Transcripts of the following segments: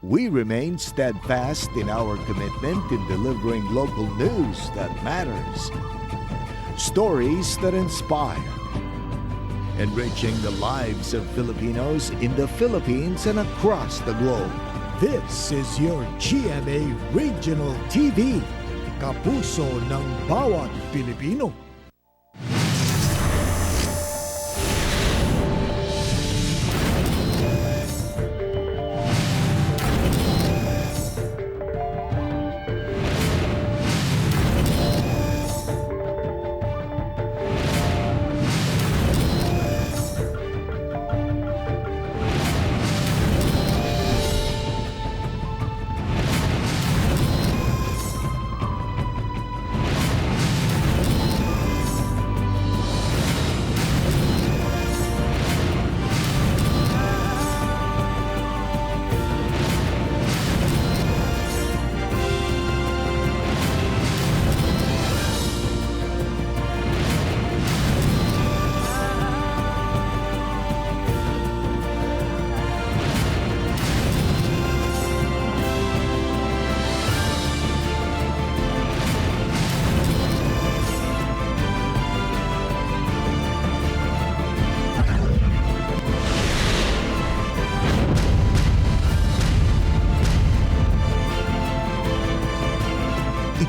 We remain steadfast in our commitment in delivering local news that matters, stories that inspire, enriching the lives of Filipinos in the Philippines and across the globe. This is your GMA Regional TV, kapuso ng bawat Pilipino.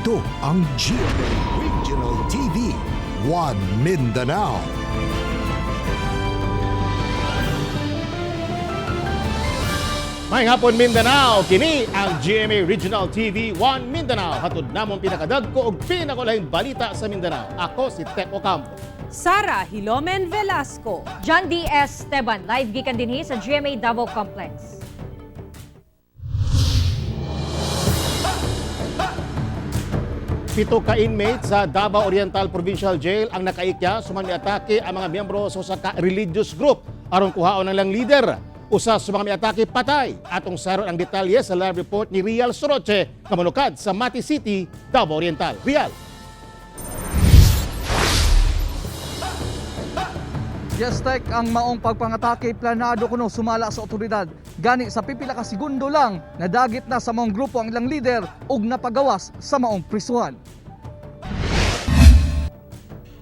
Ito ang GMA Regional TV, One Mindanao. May hapon Mindanao, kini ang GMA Regional TV 1 Mindanao. Hatod namon pinakadagko og pinakulahing balita sa Mindanao. Ako si Tep Ocampo. Sara Hilomen Velasco. John D. Esteban, live gikan dinhi sa GMA Davao Complex. Pito ka inmate sa Davao Oriental Provincial Jail ang nakaikya suman miatake ang mga miyembro sa usa ka religious group aron kuhaon ng lang leader. Usa sa mga miatake patay. Atong saron ang detalye sa live report ni Rial Soroche, kamanukad sa Mati City, Davao Oriental. Rial. Yestek ang maong pagpangatake planado kuno sumala sa otoridad. Gani sa pipila ka segundo lang, nadagit na sa maong grupo ang ilang leader ug napagawas sa maong prisuhan.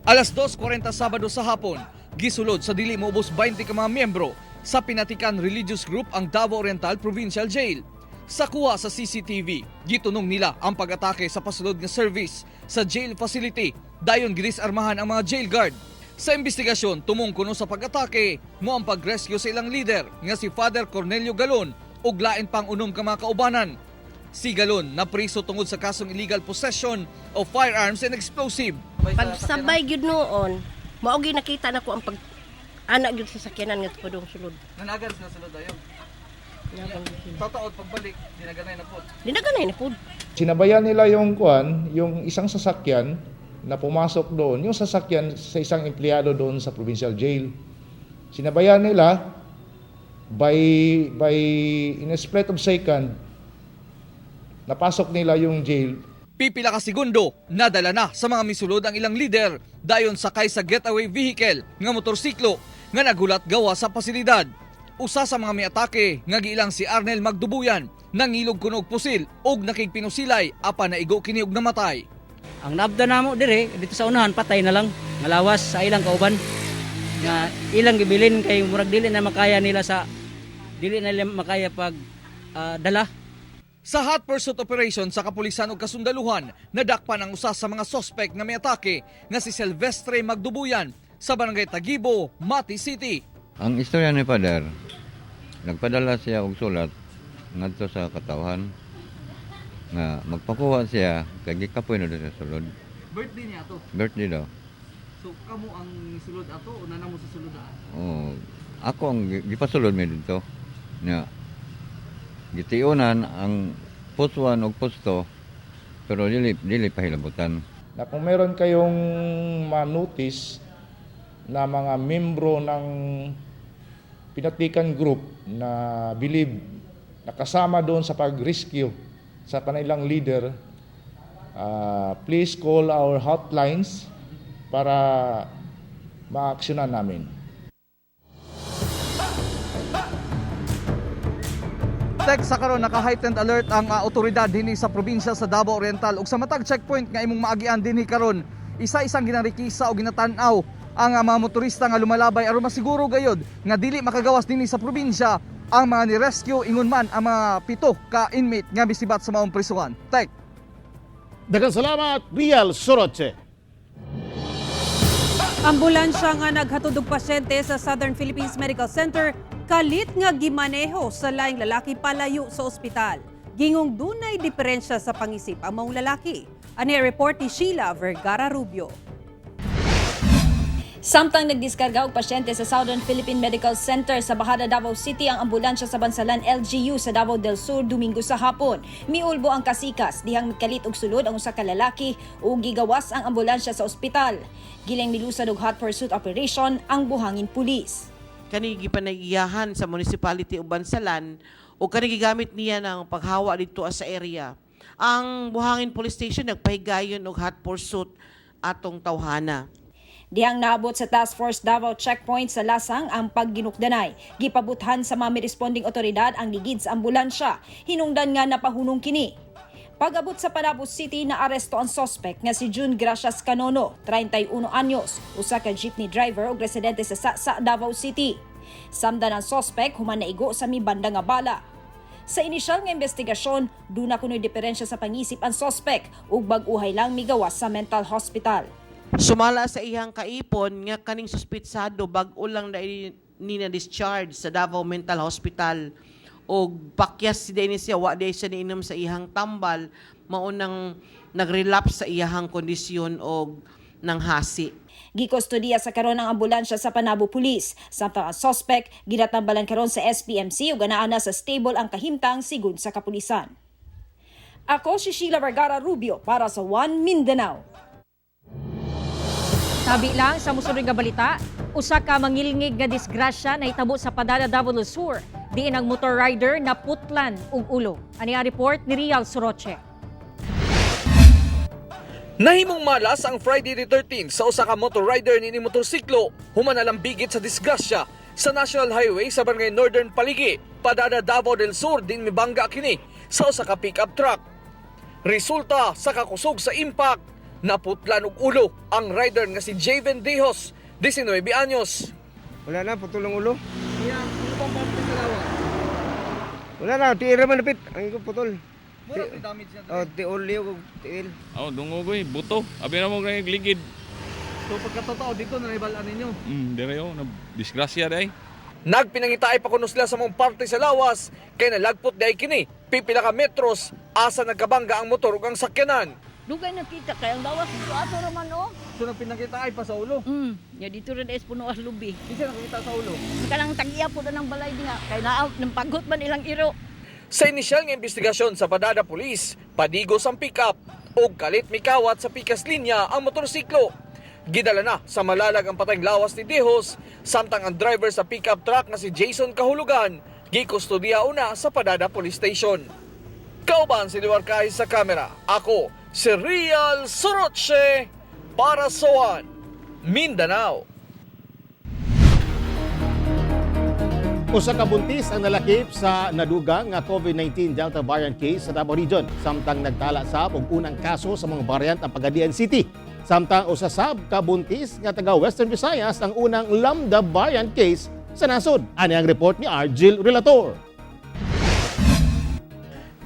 Alas 2:40 Sabado sa hapon, gisulod sa dili moubos 20 ka mga miyembro sa pinatikan religious group ang Davao Oriental Provincial Jail. Sa kuha sa CCTV, gitunong nila ang pag-atake sa pasulod nga service sa jail facility. Dayon ginisarmahan ang mga jail guard. Sa investigasyon, tumong kuno sa pag-atake mo ang pag-rescue sa ilang leader nga si Father Cornelio Galon ug lain pang unom ka mga kaubanan. Si Galon napriso tungod sa kasong illegal possession of firearms and explosive. Pagsabay gyud noon, mao gyud nakita nako ang anak gyud sa sakyanan nga padung sulod. Nanagan na sulod ayo. Tataod pagbalik, dinaganay na pod. Dinaganay na pod. Sinabayan nila yung yung isang sasakyan na pumasok doon, yung sasakyan sa isang empleyado doon sa provincial jail. Sinabayan nila by in a split of second, napasok nila yung jail. Pipila ka segundo, nadala na sa mga misulod ang ilang leader dayon sakay sa getaway vehicle nga motorsiklo nga nagulat gawa sa pasilidad. Usa sa mga miatake nga giilang si Arnel Magdubuyan nangilog kuno og pusil ug nakigpinusilay apan naigo kini og namatay. Ang nabda namo dire dito sa unahan patay na lang ngalawas sa ilang kauban nga ilang gibilin kay murag dili na makaya nila pag dala. Sa hot pursuit operation sa kapulisan ug kasundaluhan, nadakpan ang usa sa mga suspect nga may atake nga si Silvestre Magdubuyan sa barangay Tagibo, Mati City. Ang istorya ni Father, nagpadala siya og sulat ngadto sa katawhan nga magpakuha siya kay gikapoy na sa sulod. Birthday niya ato. Birthday daw. So kamo ang sulod ato o nanamo sa sulod? Oh, ako ang gipasulod mi dito. Nga gitiunan ang post 1 ug post 2 pero dili pahilabutan. Na kung meron kayong ma-notice na mga membro ng pinatikan group na believe nakasama doon sa pag-rescue sa kanilang leader, please call our hotlines para ma-aksyonan namin. Tek sa karon naka-heightened alert ang otoridad dinhi sa probinsya sa Davao Oriental ug sa matag checkpoint nga imong maagian dinhi karon, isa-isang ginarikisa o ginatan-aw ang mga motorista nga lumalabay aron masiguro gayod nga dili makagawas dinhi sa probinsya ang mga ni-rescue ingon man ang mga 7 ka inmate nga bisibat sa maong prisuhan. Tek. Daghang salamat, Rial Soroche. Ambulansya nga naghatod og pasyente sa Southern Philippines Medical Center kalit nga gimaneho sa laing lalaki palayo sa ospital. Gingong dunay diferensya sa pangisip ang maong lalaki. Ani report ni Sheila Vergara Rubio. Samtang nagdiskarga og pasyente sa Southern Philippine Medical Center sa Bahada, Davao City ang ambulansya sa Bansalan LGU sa Davao del Sur Domingo sa hapon. Miulbo ang kasikas dihang mikalit og sulod ang usa ka lalaki ug gigawas ang ambulansya sa ospital. Gilang milusad og hot pursuit operation ang buhangin pulis. Kani gipanagiyahan sa municipality ug Bansalan o kani gigamit niya ng paghawa dito sa area. Ang Buhangin Police Station nagpahigayon og hot pursuit atong tawhana. Dihang naabot sa Task Force Davao Checkpoint sa Lasang ang pagginukdanay. Gipabuthan sa mga responding otoridad ang ligid sa ambulansya. Hinungdan nga napahunong kini. Pag-abot sa Panabo City, naaresto ang suspect nga si June Gracias Canono, 31 anyos, usa ka jeepney driver ug residente sa Saksa, Davao City. Samdan ang suspect human naigo sa mibanda nga bala. Sa inisyal nga investigasyon, duna kunoy diferensya sa pangisip ang suspect ug bag-uhay lang migawas sa mental hospital. Sumala sa iyang kaipon nga kaning suspitsado bag-o lang ni na discharge sa Davao Mental Hospital og pakyas si Dennis siya wa day siya niinom sa iyang tambal maunang nagrelapse sa iyang kondisyon og nang hasi. Gikustodiya sa karon ang ambulansya sa Panabo Police. Samtang ang suspect ginatambalan karon sa SPMC ug anaa na sa stable ang kahimtang sigon sa kapulisan. Ako si Sheila Vergara Rubio para sa One Mindanao. Tabi lang sa musunod nga balita, usa ka mangilngig nga disgrasya na hitabo sa Padana, Davao del Sur. Diin ang motor rider na putlan ug ulo. Ani ang report ni Rial Soroche. Nahimong malas ang Friday the 13th sa usa ka motor rider ni motorsiklo human nalambigit sa disgrasya sa National Highway sa Barangay Northern Paligi, Padana, Davao del Sur din mibangga kini sa usa ka pickup truck. Resulta sa kakusog sa impact, naputlan og ulo ang rider nga si Javen Dejos, 19 anyos. Wala na, putol ang ulo. Wala na, tiil naman napit. Ang ikaw putol. Mura may damage niya. Oh, tiol liyo, tiil. Oh, dungogoy, buto. Abi na mo kay ligid. So pagkatotoo dito na ibalaan ninyo. Direyo na disgrasya day. Nagpinangitaay pa kuno sila sa mong parte sa lawas kay nalagpot day kini. Pipila ka metros asa nagkabangga ang motor ug ang sakyanan. Dugay nakita kay ang lawas dito ato raman o. So nagpinangitaay pa sa ulo. Ya dito rin es puno as lubi. Di siya nakita sa ulo. Kanang tagiya po na ng balay diha kay naa nang pagot man ilang iro. Sa inisyal nga investigasyon sa Padana Police, padigos ang pick-up ug kalit mikawat sa pikas linya ang motorsiklo. Gidala na sa malalag ang patayng lawas ni Dejos, samtang ang driver sa pickup truck na si Jason Kahulugan gikustodiya una sa Padana Police Station. Kauban si Liwar Kahis sa kamera, ako si Rial Soroche para sa One Mindanao. Usa ka buntis ang nalakip sa naduga nga COVID-19 Delta variant case sa Davao Region. Samtang nagtala sab og unang kaso sa mga variant ang Pagadian City. Samtang usa sab ka buntis nga taga Western Visayas ang unang Lambda variant case sa nasod. Ani ang report ni Argel Relator.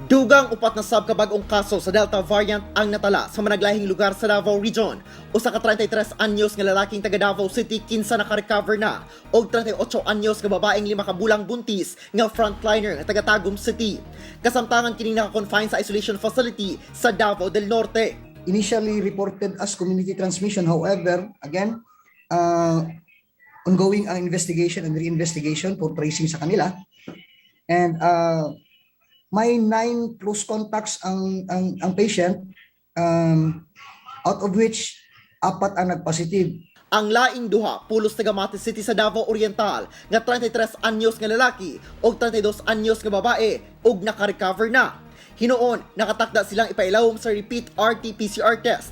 Dugang upat na sabkabagong kaso sa Delta variant ang natala sa managlahing lugar sa Davao Region. Usa ka 33 anyos nga lalaking taga Davao City kinsa naka-recover na og 38 anyos nga babaeng 5 ka bulang buntis nga frontliner nga taga Tagum City. Kasamtangan kini naka-confine sa isolation facility sa Davao del Norte. Initially reported as community transmission, however, again, ongoing ang investigation and reinvestigation for tracing sa kanila. And may 9 close contacts ang patient, out of which 4 ang nagpositive. Ang laing duha pulos taga Mati City sa Davao Oriental nga 33 anyos nga lalaki og 32 anyos nga babae og naka-recover na. Hinoon, nakatakda silang ipailawom sa repeat RT-PCR test.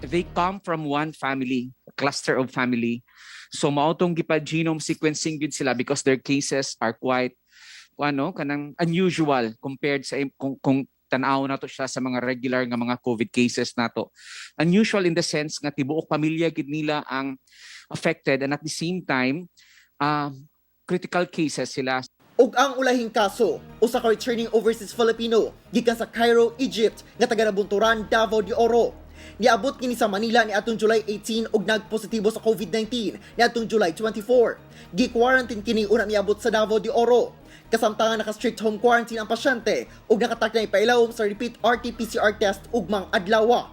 They come from one family, a cluster of family. So mautong gipa genome sequencing gud sila because their cases are quite kanang unusual compared sa kung tanaw nato siya sa mga regular nga mga COVID cases nato. Unusual in the sense nga tibuok pamilya gid nila ang affected, and at the same time critical cases sila. Ug ang ulahing kaso, usa ka returning overseas Filipino gikan sa Cairo, Egypt nga taga Nabunturan, Davao de Oro. Niabot kini sa Manila ni atong July 18 ug nagpositibo sa COVID-19 ni atong July 24. Gi-quarantine kini una niabot sa Davao de Oro. Kasamtangan naka-strict home quarantine ang pasyente ug nakatak na ipailawom sa repeat RT-PCR test ugmang adlaw.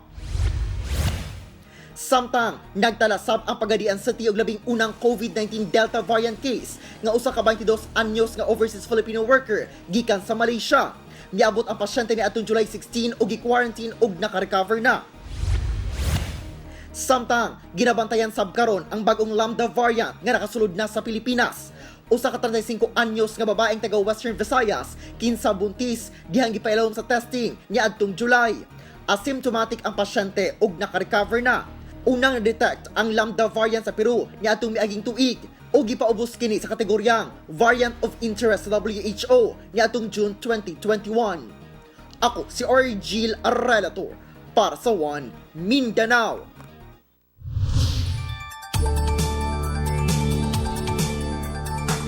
Samtang nagtala sab ang Pagadian City og labing unang COVID-19 Delta variant case nga usa ka 22 anyos nga overseas Filipino worker gikan sa Malaysia. Niabot ang pasyente ni atong July 16 ug gi-quarantine ug naka-recover na. Samtang ginabantayan sab karon ang bagong Lambda variant nga nakasulod na sa Pilipinas. Usa ka 35 anyos nga babaeng taga Western Visayas kinsa buntis dihang gipailawom sa testing niadtong July. Asymptomatic ang pasyente ug naka-recover na. Unang na-detect ang Lambda variant sa Peru niadtong miaging tuig ug gipaubos kini sa kategoryang Variant of Interest sa WHO niadtong June 2021. Ako si Orgil Arrelator para sa One Mindanao.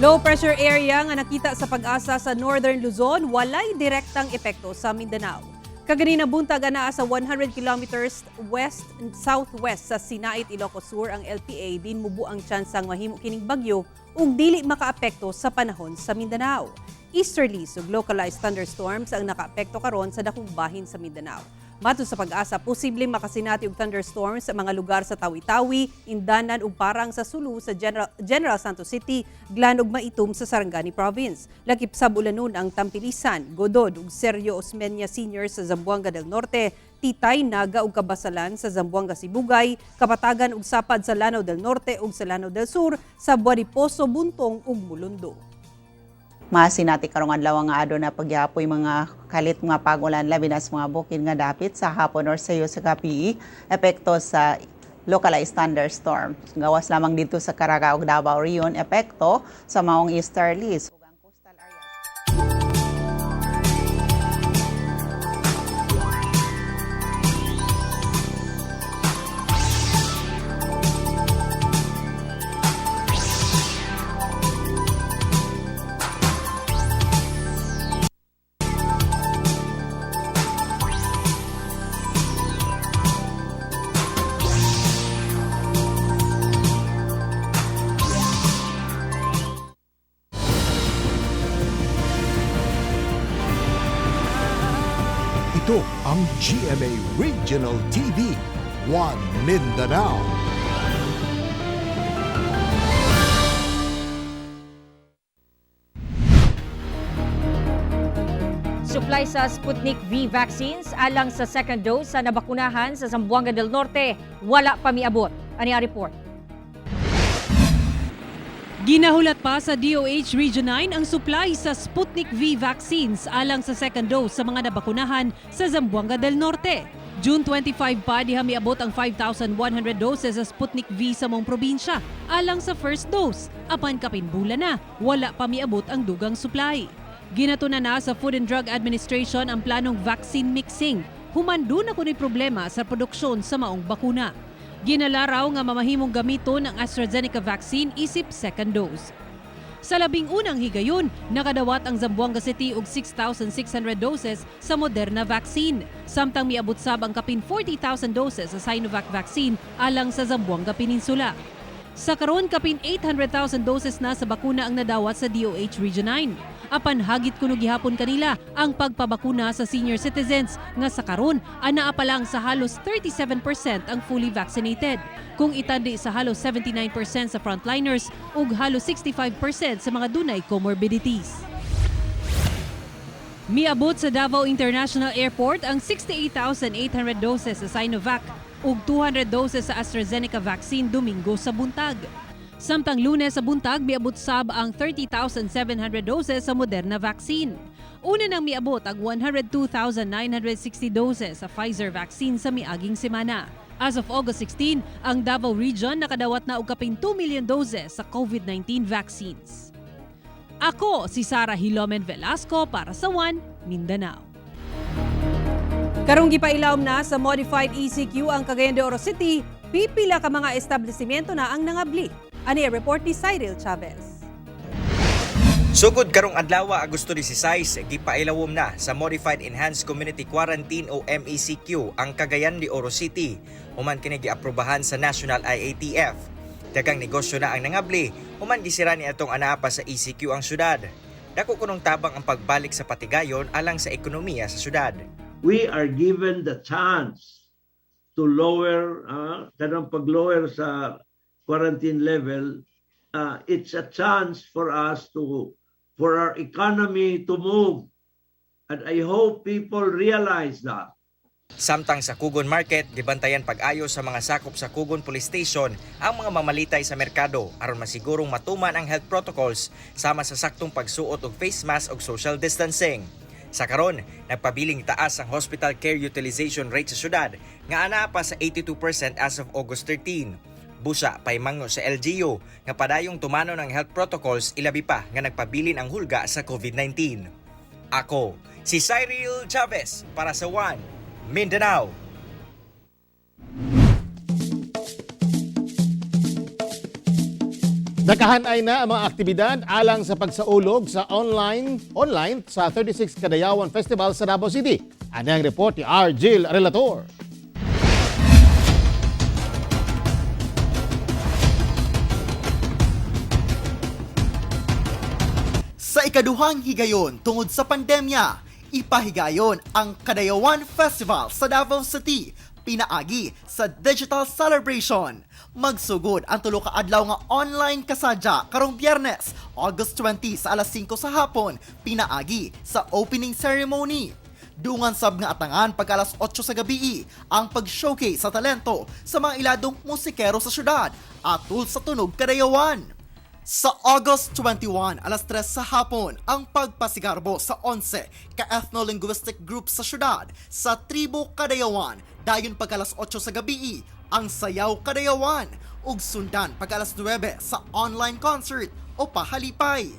Low pressure area nga nakita sa pag-asa sa Northern Luzon walay direktang epekto sa Mindanao. Kaganina buntag anaa sa 100 kilometers west and southwest sa Sinait, Ilocos Sur ang LPA din mubo ang tsansang mahimo kining bagyo ug dili makaapekto sa panahon sa Mindanao. Easterlies ug localized thunderstorms ang nakaapekto karon sa dakong bahin sa Mindanao. Matod sa pag-asa, posibleng makasinati og thunderstorms sa mga lugar sa Tawi-Tawi, Indanan ug parang sa Sulu sa General Santos City, Glan ug Maitum sa Sarangani Province. Lakip sa Bulanon ang Tampilisan, Godod ug Sergio Osmeña Sr. sa Zamboanga del Norte, Titay, Naga ug Kabasalan sa Zamboanga Sibugay, Kapatagan ug Sapad sa Lanao del Norte ug sa Lanao del Sur, sa Buariposo, Buntong ug Mulundo. Masinati karong adlaw nga aduna pagyapoy mga kalit mga pagulan labi na sa mga bukid nga dapit sa hapon or sayo sa gabi epekto sa localized thunderstorm. Gawas lamang dito sa Caraga ug Davao Region epekto sa maong easterlies. Ito ang GMA Regional TV, One Mindanao. Supply sa Sputnik V vaccines alang sa second dose sa nabakunahan sa Zamboanga del Norte, wala pa miabot. Ani ang report? Ginahulat pa sa DOH Region 9 ang supply sa Sputnik V vaccines alang sa second dose sa mga nabakunahan sa Zamboanga del Norte. June 25 pa diha miabot ang 5,100 doses sa Sputnik V sa mong probinsya alang sa first dose. Apan kapinbula na, wala pa miabot ang dugang supply. Ginatunan na sa Food and Drug Administration ang planong vaccine mixing. Humando na kuno'y problema sa produksyon sa maong bakuna. Ginalaraw nga mamahimong gamiton ang AstraZeneca vaccine isip second dose. Sa labing unang higayon, nakadawat ang Zamboanga City og 6,600 doses sa Moderna vaccine. Samtang miabot sab ang kapin 40,000 doses sa Sinovac vaccine alang sa Zamboanga Peninsula. Sa karon kapin 800,000 doses na sa bakuna ang nadawat sa DOH Region 9. Apan hagit kuno gihapon kanila ang pagpabakuna sa senior citizens nga sa karon anaa pa lang sa halos 37% ang fully vaccinated. Kung itandi sa halos 79% sa frontliners ug halos 65% sa mga dunay comorbidities. Miabot sa Davao International Airport ang 68,800 doses sa Sinovac ug 200 doses sa AstraZeneca vaccine Domingo sa buntag. Samtang Lunes sa buntag, miabot sab ang 30,700 doses sa Moderna vaccine. Una nang miabot ang 102,960 doses sa Pfizer vaccine sa miaging semana. As of August 16, ang Davao Region nakadawat na og kapin 2 million doses sa COVID-19 vaccines. Ako si Sara Hilomen Velasco para sa One Mindanao. Karong gipailawom na sa modified ECQ ang Cagayan de Oro City, pipila ka mga establishmento na ang nangabli. Ani report ni Cyril Chavez. Sugod karong adlaw Agosto 16, gipailawom na sa Modified Enhanced Community Quarantine o MECQ ang Cagayan de Oro City. Human kini giaprobahan sa National IATF. Daghang negosyo na ang nangabli, human gisira ni atong anaa pa sa ECQ ang syudad. Dako kunong tabang ang pagbalik sa patigayon alang sa ekonomiya sa syudad. We are given the chance to lower, kanang pag-lower sa quarantine level. It's a chance for us for our economy to move. And I hope people realize that. Samtang sa Kugon Market, gibantayan pag-ayo sa mga sakop sa Kugon Police Station ang mga mamalitay sa merkado aron masigurong matuman ang health protocols sama sa saktong pagsuot og face mask ug social distancing. Sa karon, nagpabiling taas ang hospital care utilization rate sa syudad nga ana pa sa 82% as of August 13. Busa paymango sa LGU nga padayong tumano ng health protocols ilabi pa nga nagpabilin ang hulga sa COVID-19. Ako, si Cyril Chavez para sa One Mindanao. Nakahanay na ang mga aktibidad alang sa pagsaulog sa online sa 36 Kadayawan Festival sa Davao City. Ano ang report ni R. Jill Relator? Sa ikaduhang higayon tungod sa pandemya, ipahigayon ang Kadayawan Festival sa Davao City, pinaagi sa digital celebration. Magsugod ang tulo ka adlaw nga online kasadya karong Biyernes, August 20 sa alas 5 sa hapon, pinaagi sa opening ceremony. Dungan sab nga atangan pagka alas 8 sa gabi ang pag-showcase sa talento sa mga iladong musikero sa syudad atul sa tunog Kadayawan. Sa August 21, alas 3 sa hapon, ang pagpasigarbo sa 11 ka-ethno-linguistic group sa syudad sa Tribo Kadayawan. Dayon pagka alas 8 sa gabi, ang Sayaw Kadayawan. Ug sundan pagka alas 9 sa online concert o pahalipay.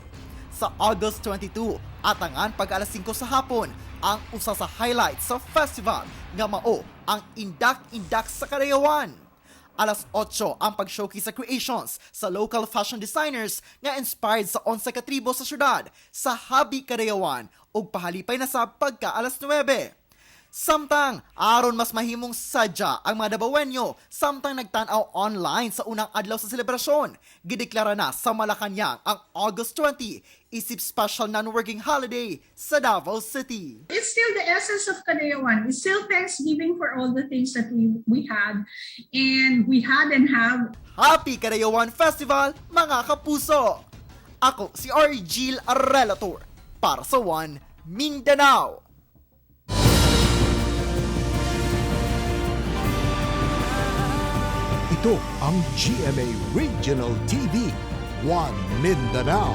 Sa August 22, atangan pagka alas 5 sa hapon, ang usa sa highlights sa festival nga mao ang Indak-Indak sa Kadayawan. Alas 8 ang pag-showcase sa creations sa local fashion designers nga inspired sa 11 katribo sa syudad sa Habi Kadayawan ug pahalipay na sa pagka alas 9. Samtang aron mas mahimong sadya ang mga Davaoenyo samtang nagtan-aw online sa unang adlaw sa selebrasyon, gideklara na sa Malacañang ang August 20 isip special non-working holiday sa Davao City. It's still the essence of Kadayawan. It's still Thanksgiving for all the things that we had and we had and have. Happy Kadayawan Festival, mga kapuso! Ako si R. Jill Relator para sa One Mindanao. Ito ang GMA Regional TV, One Mindanao.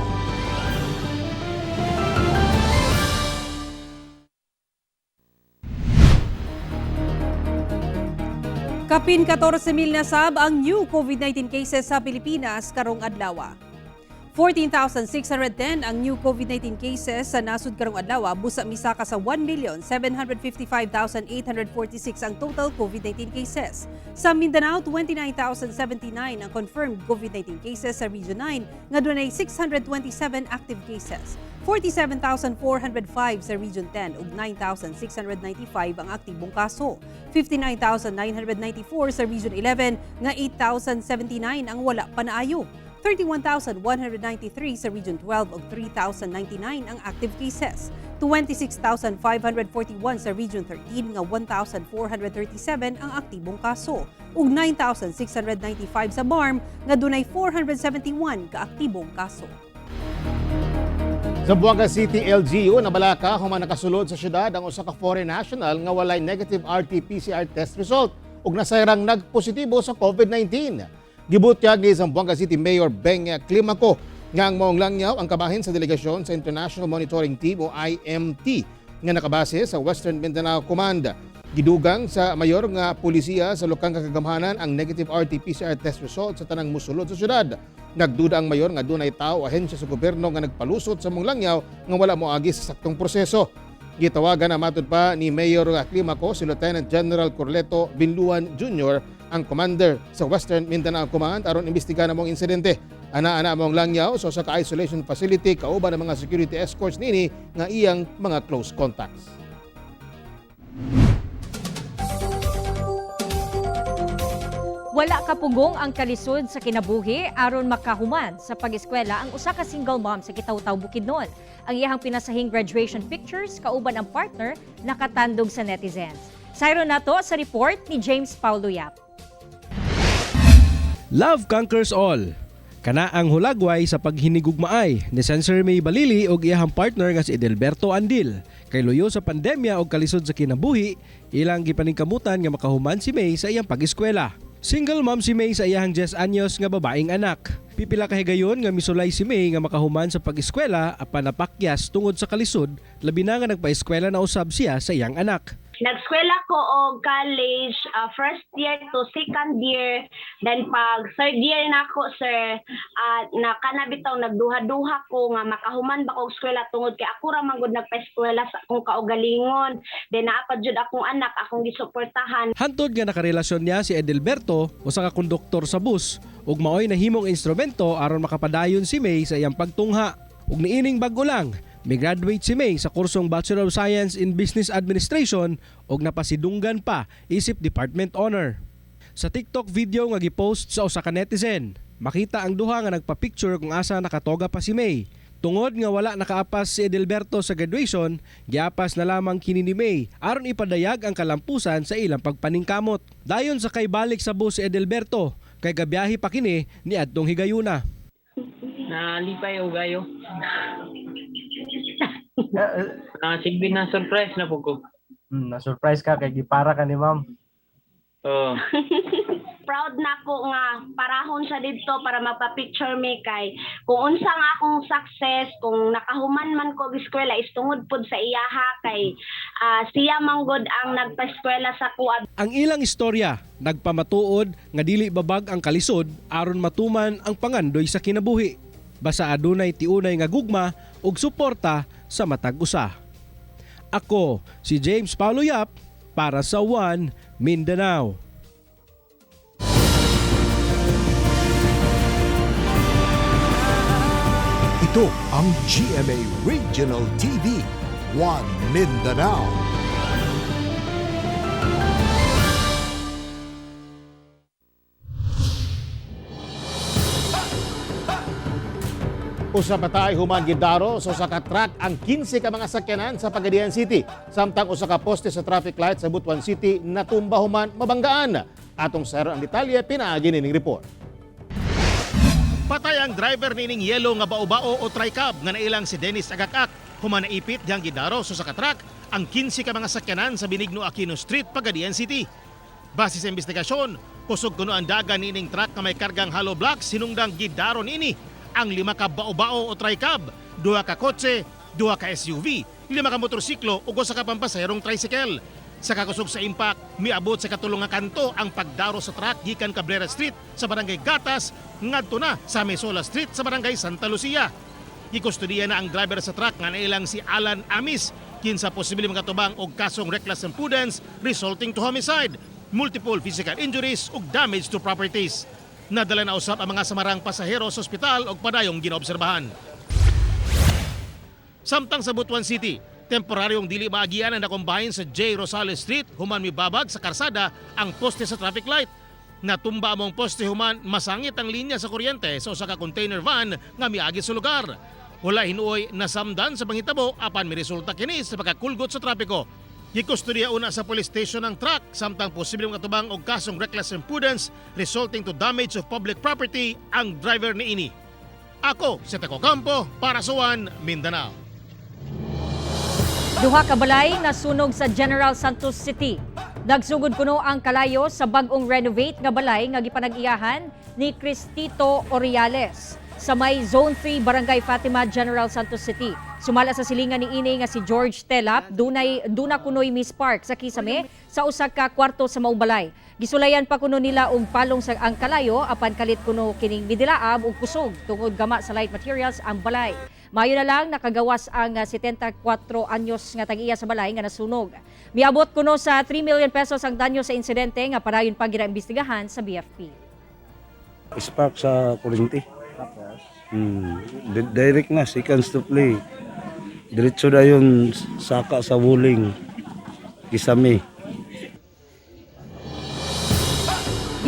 Kapin 14,000 na sab ang new COVID-19 cases sa Pilipinas karong adlaw. 14,610 ang new COVID-19 cases sa nasud karong adlaw, busa misaka sa 1,755,846 ang total COVID-19 cases. Sa Mindanao, 29,079 ang confirmed COVID-19 cases sa Region 9 nga dunay 627 active cases. 47,405 sa Region 10 ug 9,695 ang aktibong kaso. 59,994 sa Region 11 nga 8,079 ang wala pa naayo. 31,193 sa Region 12 ug 3,099 ang active cases. 26,541 sa Region 13 nga 1,437 ang aktibong kaso ug 9,695 sa BARM nga dunay 471 ka aktibong kaso. Sa Buanga City LGU na balaka human nakasulod sa syudad ang usa ka foreign national nga walay negative RT-PCR test result ug nasayrang nagpositibo sa COVID-19. Gibutyag ni Zamboanga City Mayor Beng Climaco nga ang maong langyaw ang kabahin sa delegasyon sa International Monitoring Team o IMT nga nakabase sa Western Mindanao Command. Gidugang sa mayor nga pulisiya sa lokang kakagamhanan ang negative RT-PCR test result sa tanang musulod sa syudad. Nagduda ang mayor nga dunay tao ahensya sa gobyerno nga nagpalusot sa mong langyaw nga wala moagi sa saktong proseso. Gitawagan na matud pa ni Mayor Climaco si Lieutenant General Corleto Binluan Jr. ang commander sa Western Mindanao Command aron imbestigahan ang insidente. Ana-ana mong langyaw so sa isolation facility kauban ng mga security escorts nini nga iyang mga close contacts. Wala kapugong ang kalisod sa kinabuhi aron makahuman sa pag-eskwela ang usa ka single mom sa Kitaw-Taw Bukidnon. Ang iyang pinasahing graduation pictures kauban ang partner nakatandog sa netizens. Sayro nato sa report ni James Paulo Yap. Love conquers all. Kana ang hulagway sa paghinigugmaay ni Sensor May Balili og iyang partner nga si Edelberto Andil. Kay luyo sa pandemya og kalisod sa kinabuhi, ilang gipaningkamutan nga makahuman si May sa iyang pag-eskwela. Single mom si May sa iyang 10 anyos nga babaeng anak. Pipila ka higayon nga misulay si May nga makahuman sa pag-eskwela apan napakyas tungod sa kalisod, labi na nga nagpa-eskwela na usab siya sa iyang anak. Nag-eskwela ko og college, first year to second year, then pag third year na ako, sir, nakanabitaw nagduha-duha ko nga makahuman ba ko og eskwela tungod kay ako ra man gud nagpa-eskwela sa akong kaugalingon. Then naapad jud akong anak akong gisuportahan. Hantod nga nakarelasyon niya si Edelberto, usa ka konduktor sa bus, ug maoy nahimong instrumento aron makapadayon si May sa iyang pagtungha. Ug niining bag-o lang, may graduate si May sa kursong Bachelor of Science in Business Administration ug napasidunggan pa isip Department Honor. Sa TikTok video nga gipost sa usa ka netizen, makita ang duha nga nagpa-picture kung asa nakatoga pa si May. Tungod nga wala nakaapas si Edelberto sa graduation, giapas na lamang kini ni May aron ipadayag ang kalampusan sa ilang pagpaningkamot. Dayon sa kay balik sa bus si Edelberto, kay gabiyahe pa kini ni adtong higayuna. Nalipay o gayo. Sigbin na surprise na po ko. Na-surprise ka kay gipara ka ni ma'am. Oo. Proud na ako nga parahon sa dito para magpa-picture me kay kung unsa nga akong success, kung nakahuman man ko og eskwela is tungod pod sa iyaha kay siya manggod ang nagpa-eskwela sa kuwa. Ang ilang istorya nagpamatuod nga dili babag ang kalisod aron matuman ang pangandoy sa kinabuhi. Basta adunay tiunay nga gugma ug suporta sa matag usa. Ako si James Paulo Yap para sa One Mindanao. Ito ang GMA Regional TV, One Mindanao. Usa pa tayo human gidaro so sa ka-truck ang 15 ka mga sakyanan sa Pagadian City. Samtang usa ka poste sa traffic light sa Butuan City natumba human mabanggaan. Atong sayro ang detalye pinaagi ning report. Patay ang driver nining yellow nga bao-bao o tricab nga nailang si Dennis Agakak. Human naipit diyang gidaro so sa ka-truck ang 15 ka mga sakyanan sa Benigno Aquino Street, Pagadian City. Base sa investigasyon, kusog kuno ang daga nining truck nga may kargang hollow blocks sinungdang gidaro nini ang 5 ka bao-bao o tricab, 2 ka kotse, 2 ka SUV, 5 ka motorsiklo ug 1 ka pampasaherong tricycle. Sa kakusog sa impact, miabot sa katulong nga kanto ang pagdaro sa truck gikan Cabrera Street sa Barangay Gatas ngadto na sa Mesola Street sa Barangay Santa Lucia. Gikustudiya na ang driver sa truck nga nailang si Alan Amis kinsa posible makatubang og kasong reckless imprudence resulting to homicide, multiple physical injuries ug damage to properties. Nadala na usab ang mga samarang pasahero sa ospital ug padayong ginaobserbahan. Samtang sa Butuan City, temporaryong dili maagian ang nakumbahin sa J. Rosales Street human mibabag sa karsada ang poste sa traffic light. Natumba among poste human masangit ang linya sa kuryente sa usa ka container van nga miagi sa lugar. Wala hinuoy nasamdan sa panghitabo apan miresulta kini sa pagkakulgot sa trapiko. Gikustudiya una sa police station ang truck samtang posibleng katubang og kasong reckless imprudence resulting to damage of public property ang driver niini. Ako si Teco Campo para sa One Mindanao. Duha ka balay nasunog sa General Santos City. Nagsugod kuno ang kalayo sa bag-ong renovate nga balay nga gipanag-iyahan ni Cristito Oriales. sa may Zone 3 Barangay Fatima, General Santos City. Sumala sa silingan ni ini nga si George Telap, duna kunoy Miss Park sa kisame sa usa ka kwarto sa Maubalay. Gisulayan pa kuno nila og palong sa ang kalayo apan kalit kuno kining midilaab og kusog tungod gama sa light materials ang balay. Mayo na lang nakagawas ang 74 anyos nga tag-iya sa balay nga nasunog. Miabot kuno sa 3 million pesos ang danyo sa insidente nga padayon pa ginaimbestigahan sa BFP. Spark sa kuryente. Direct na, seconds to play. Diretso na yun, saka sa wuling. Kisame.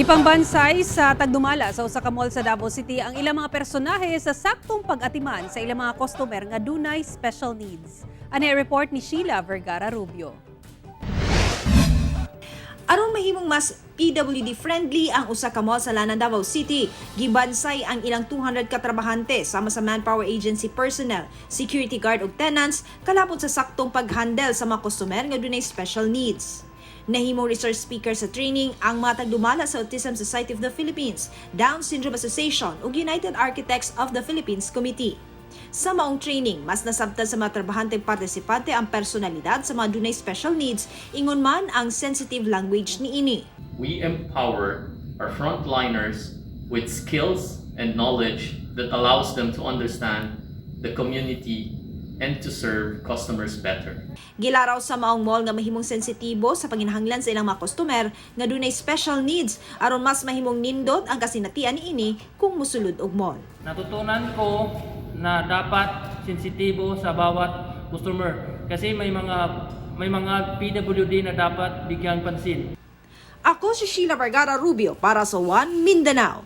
Gipangbansay sa tagdumala sa usa ka mall sa Davao City ang ilang mga personahe sa saktong pag-atiman sa ilang mga customer nga dunay special needs. Ani report ni Sheila Vergara Rubio. Aron mahimong mas PWD-friendly ang usa ka mall sa Lanan, Davao City, gibansay ang ilang 200 katrabahante sama sa Manpower Agency personnel, security guard ug tenants kalapot sa saktong paghandle sa mga customer nga dunay special needs. Nahimong research speaker sa training ang mga tagdumala sa Autism Society of the Philippines, Down Syndrome Association ug United Architects of the Philippines Committee. Sa maong training, mas nasabtan sa mga trabahanteng partisipante ang personalidad sa mga dunay special needs, ingon man ang sensitive language ni ini. We empower our frontliners with skills and knowledge that allows them to understand the community and to serve customers better. Gilaraw sa maong mall nga mahimong sensitibo sa panginahanglan sa ilang mga customer nga dunay special needs aron mas mahimong nindot ang kasinatian ni ini kung musulod og mall. Natutunan ko na dapat sensitibo sa bawat customer kasi may mga PWD na dapat bigyan pansin. Ako si Sheila Vergara Rubio para sa One Mindanao.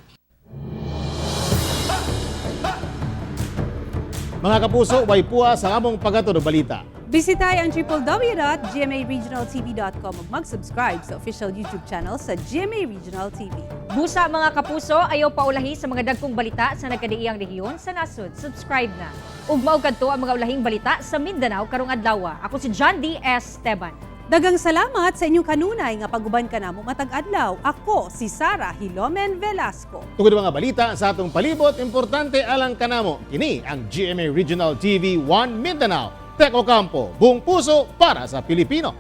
Mga kapuso, way puwa sa among pagatunog balita. Bisitay ang www.gmaregionaltv.com ug mag-subscribe sa official YouTube channel sa GMA Regional TV. Busa mga kapuso, ayaw paulahi sa mga dagkong balita sa nagkadiiyang rehiyon sa nasod. Subscribe na. Ug mao kadto ang mga ulahing balita sa Mindanao karong adlaw. Ako si John D. Esteban. Dagang salamat sa inyong kanunay nga paguban ka namo matag adlaw. Ako si Sara Hilomen Velasco. Tungod mga balita sa atong palibot, importante alang kanamo. Kini ang GMA Regional TV 1 Mindanao. Teko Campo, buong puso para sa Pilipino.